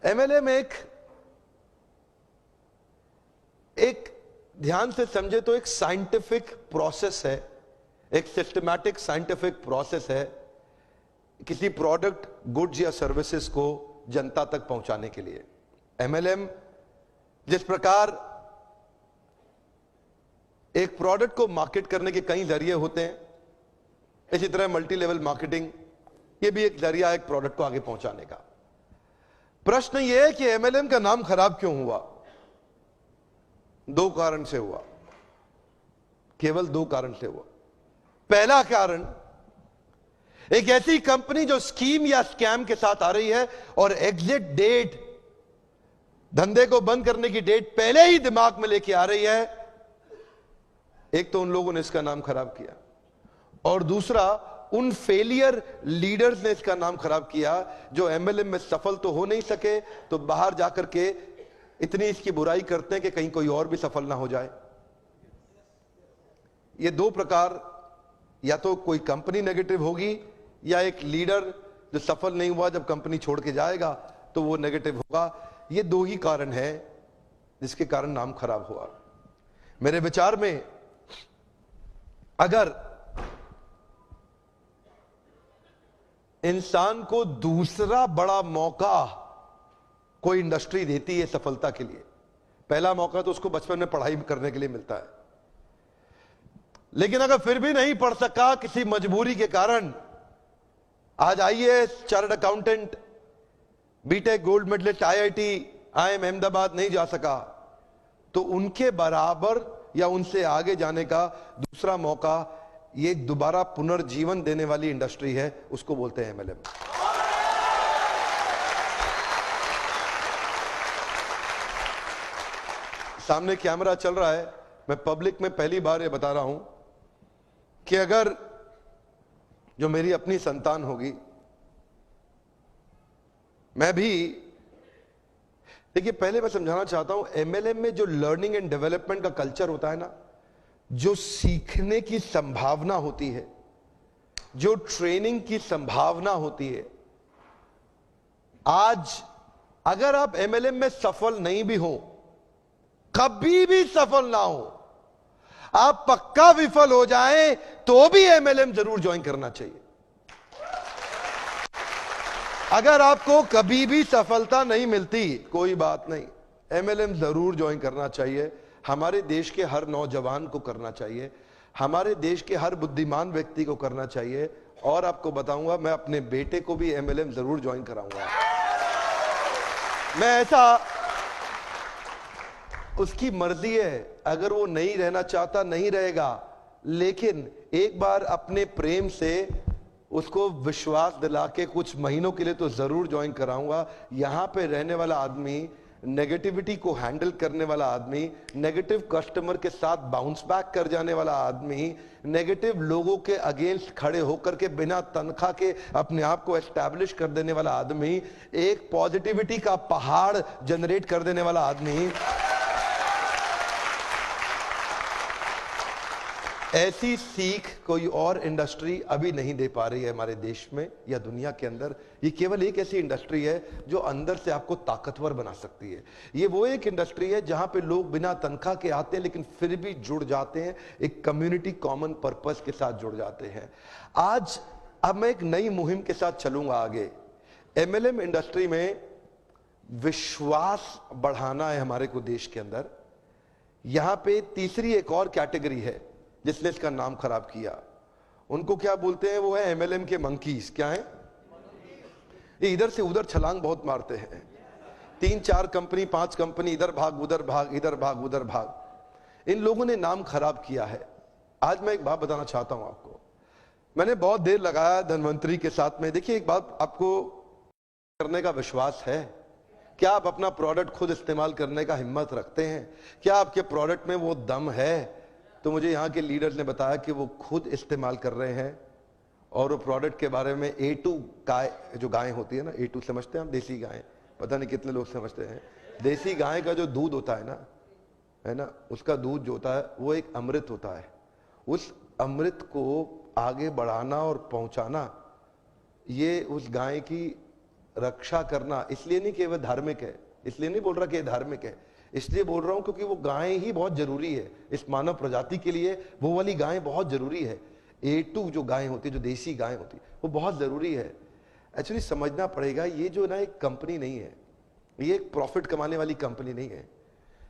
MLM एक ध्यान से समझे तो एक साइंटिफिक प्रोसेस है, एक सिस्टमैटिक साइंटिफिक प्रोसेस है किसी प्रोडक्ट, गुड्स या सर्विसेज को जनता तक पहुंचाने के लिए। एमएलएम जिस प्रकार एक प्रोडक्ट को मार्केट करने के कई जरिए होते हैं, इसी तरह मल्टी लेवल मार्केटिंग ये भी एक जरिया है एक प्रोडक्ट को आगे पहुंचाने का। प्रश्न यह है कि एमएलएम का नाम खराब क्यों हुआ? दो कारण से हुआ, केवल दो कारण से हुआ। पहला कारण, एक ऐसी कंपनी जो स्कीम या स्कैम के साथ आ रही है और एग्जिट डेट, धंधे को बंद करने की डेट पहले ही दिमाग में लेके आ रही है, एक तो उन लोगों ने इसका नाम खराब किया, और दूसरा उन फेलियर लीडर्स ने इसका नाम खराब किया जो एमएलएम में सफल तो हो नहीं सके तो बाहर जाकर के इतनी इसकी बुराई करते हैं कि कहीं कोई और भी सफल ना हो जाए। ये दो प्रकार, या तो कोई कंपनी नेगेटिव होगी या एक लीडर जो सफल नहीं हुआ जब कंपनी छोड़ के जाएगा तो वो नेगेटिव होगा। ये दो ही कारण है जिसके कारण नाम खराब हुआ। मेरे विचार में अगर इंसान को दूसरा बड़ा मौका कोई इंडस्ट्री देती है सफलता के लिए, पहला मौका तो उसको बचपन में पढ़ाई करने के लिए मिलता है, लेकिन अगर फिर भी नहीं पढ़ सका किसी मजबूरी के कारण, आज IAS, chartered accountant, BTech gold medalist, IIT, IIM Ahmedabad नहीं जा सका, तो उनके बराबर या उनसे आगे जाने का दूसरा मौका, ये दोबारा पुनर्जीवन देने वाली इंडस्ट्री है, उसको बोलते हैं एमएलएम। सामने कैमरा चल रहा है, मैं पब्लिक में पहली बार ये बता रहा हूं कि अगर जो मेरी अपनी संतान होगी, मैं भी, देखिए पहले मैं समझाना चाहता हूं, एमएलएम में जो लर्निंग एंड डेवलपमेंट का कल्चर होता है ना, जो सीखने की संभावना होती है, जो ट्रेनिंग की संभावना होती है, आज अगर आप एमएलएम में सफल नहीं भी हो, कभी भी सफल ना हो, आप पक्का विफल हो जाएं तो भी एमएलएम जरूर ज्वाइन करना चाहिए। अगर आपको कभी भी सफलता नहीं मिलती, कोई बात नहीं, एमएलएम जरूर ज्वाइन करना चाहिए। हमारे देश के हर नौजवान को करना चाहिए, हमारे देश के हर बुद्धिमान व्यक्ति को करना चाहिए। और आपको बताऊंगा, मैं अपने बेटे को भी एमएलएम जरूर ज्वाइन कराऊंगा। मैं ऐसा, उसकी मर्जी है, अगर वो नहीं रहना चाहता नहीं रहेगा, लेकिन एक बार अपने प्रेम से उसको विश्वास दिला के कुछ महीनों के लिए तो जरूर ज्वाइन कराऊंगा। यहां पे रहने वाला आदमी, नेगेटिविटी को हैंडल करने वाला आदमी, नेगेटिव कस्टमर के साथ बाउंस बैक कर जाने वाला आदमी, नेगेटिव लोगों के अगेंस्ट खड़े होकर के बिना तनख्वाह के अपने आप को एस्टैब्लिश कर देने वाला आदमी, एक पॉजिटिविटी का पहाड़ जनरेट कर देने वाला आदमी, ऐसी सीख कोई और इंडस्ट्री अभी नहीं दे पा रही है हमारे देश में या दुनिया के अंदर। ये केवल एक ऐसी इंडस्ट्री है जो अंदर से आपको ताकतवर बना सकती है। ये वो एक इंडस्ट्री है जहां पे लोग बिना तनख्वाह के आते हैं लेकिन फिर भी जुड़ जाते हैं, एक कम्युनिटी कॉमन पर्पस के साथ जुड़ जाते हैं। आज अब मैं एक नई मुहिम के साथ चलूंगा आगे। एमएलएम इंडस्ट्री में विश्वास बढ़ाना है हमारे को देश के अंदर। यहां पे तीसरी एक और कैटेगरी है जिसने इसका नाम खराब किया, उनको क्या बोलते हैं? वो है एमएलएम के मंकीज। क्या है ये? इधर से उधर छलांग बहुत मारते हैं, 3-4 कंपनी 5 कंपनी, इधर भाग उधर भाग, इधर भाग उधर भाग। इन लोगों ने नाम खराब किया है। आज मैं एक बात बताना चाहता हूं आपको, मैंने बहुत देर लगाया धनवंतरी के साथ में। देखिए एक बात, आपको करने का विश्वास है? क्या आप अपना प्रोडक्ट खुद इस्तेमाल करने का हिम्मत रखते हैं? क्या आपके प्रोडक्ट में वो दम है? तो मुझे यहाँ के लीडर्स ने बताया कि वो खुद इस्तेमाल कर रहे हैं और वो प्रोडक्ट के बारे में A2 गाय, जो गाय होती है ना, A2 समझते हैं हम, देसी गाय, पता नहीं कितने लोग समझते हैं। देसी गाय का जो दूध होता है ना, उसका दूध जो होता है वो एक अमृत होता है। उस अमृत को आगे बढ़ाना और पहुंचाना, ये उस गाय की रक्षा करना, इसलिए नहीं कि वह धार्मिक है, इसलिए नहीं बोल रहा कि ये धार्मिक है, इसलिए बोल रहा हूं क्योंकि वो गायें ही बहुत जरूरी है इस मानव प्रजाति के लिए। वो वाली गायें बहुत जरूरी है। A2 जो गायें होती है, जो देसी गायें होती, वो बहुत जरूरी है। एक्चुअली समझना पड़ेगा, ये जो ना एक कंपनी नहीं है, ये एक प्रॉफिट कमाने वाली कंपनी नहीं है।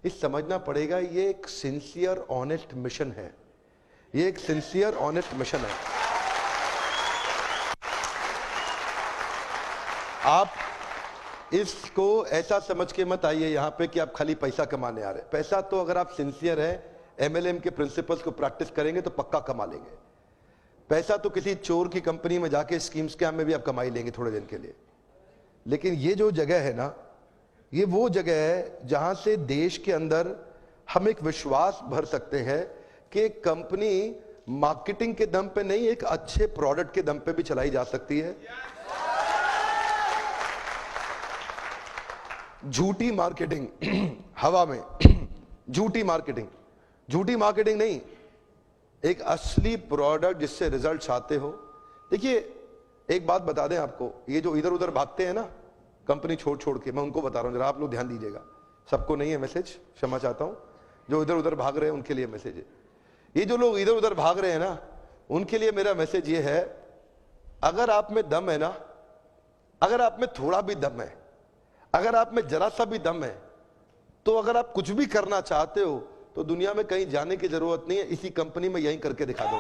ये समझना पड़ेगा, ये एक सिंसियर ऑनेस्ट मिशन है। ये एक सिंसियर ऑनेस्ट मिशन है। आप इसको ऐसा समझ के मत आइए यहां पे कि आप खाली पैसा कमाने आ रहे हैं। पैसा तो अगर आप सिंसियर है, MLM के प्रिंसिपल्स को प्रैक्टिस करेंगे तो पक्का कमा लेंगे। पैसा तो किसी चोर की कंपनी में जाके स्कीम स्कैम में भी आप कमाई लेंगे थोड़े दिन के लिए। लेकिन ये जो जगह है ना, ये वो जगह है जहां से देश के अंदर हम एक विश्वास भर सकते हैं कि कंपनी मार्केटिंग के दम पे नहीं, एक अच्छे प्रोडक्ट के दम पे भी चलाई जा सकती है। झूठी मार्केटिंग हवा में, झूठी मार्केटिंग नहीं, एक असली प्रोडक्ट जिससे रिजल्ट आते हो। देखिए एक बात बता दें आपको, ये जो इधर उधर भागते हैं ना कंपनी छोड़ छोड़ के, मैं उनको बता रहा हूं, जरा आप लोग ध्यान दीजिएगा। सबको नहीं है मैसेज, क्षमा चाहता हूं। जो इधर उधर भाग रहे हैं उनके लिए मैसेज है। ये जो लोग इधर उधर भाग रहे हैं ना, उनके लिए मेरा मैसेज ये है, अगर आप में दम है ना, अगर आप में थोड़ा भी दम है, अगर आप में जरा सा भी दम है, तो अगर आप कुछ भी करना चाहते हो तो दुनिया में कहीं जाने की जरूरत नहीं है, इसी कंपनी में यहीं करके दिखा दो।